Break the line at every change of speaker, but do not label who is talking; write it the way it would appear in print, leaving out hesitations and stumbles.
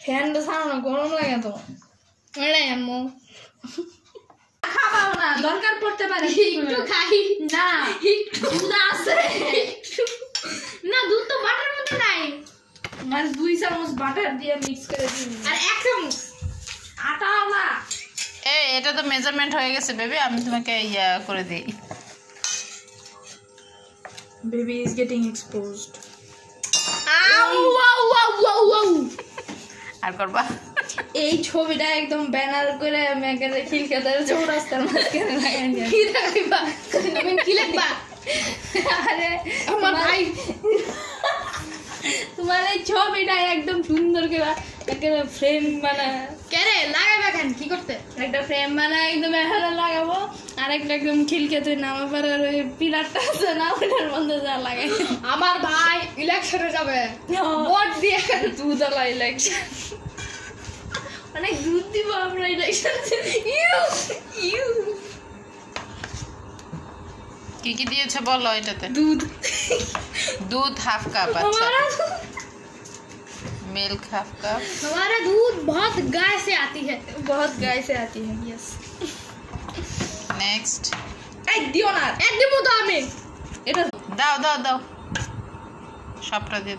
ফ্যানটা সারানো গরম লাগে তো এটাই আম্মু খাবাও না দরকার পড়তে পারে একটু খাই না একটু দুধ আছে না দুধ তো বাটার মধ্যে নাই মানে 2 চামচ বাটার দিয়ে মিক্স করে দিন আর 1 চামচ আটা না
এটা তো মেজারমেন্ট হয়ে গেছে বেবি আমি তোমাকে ইয়া করে দেই
বেবি ইজ গেটিং এক্সপোজড
আর করবা
এই ছবিটা একদম ব্যানার করে আমি একেবারে খিলকাতার চৌরাস্তার মাঝখানে লাগাই দিই কি রাখবা আমি কি লিখবা আরে আমার ভাই তোমার এই ছবিটা একদম সুন্দর করে একেবারে ফ্রেম বানা কেরে লাগাইবা কেন কি করতে একটা ফ্রেম বানা একদম এখানে লাগাবো আর একটা একদম খিলকাতে নামা পারার ওই পিলারটা আছে না ওটার মধ্যে যা লাগাই আমার ভাই ইলেকশনে যাবে ভোট দিয়ে দুধওয়ালা ইলেকশন অনেক দুধ দিব আমরা ইলেকশন
কি কি দিয়েছে বলো এটাতে दूध हाफ कप अच्छा मिल्क हाफ कप
हमारा दूध बहुत गाय से आती है यस
नेक्स्ट
এই দিও না একদম তো আমি এটা
দাও দাও দাও সবটা দিয়ে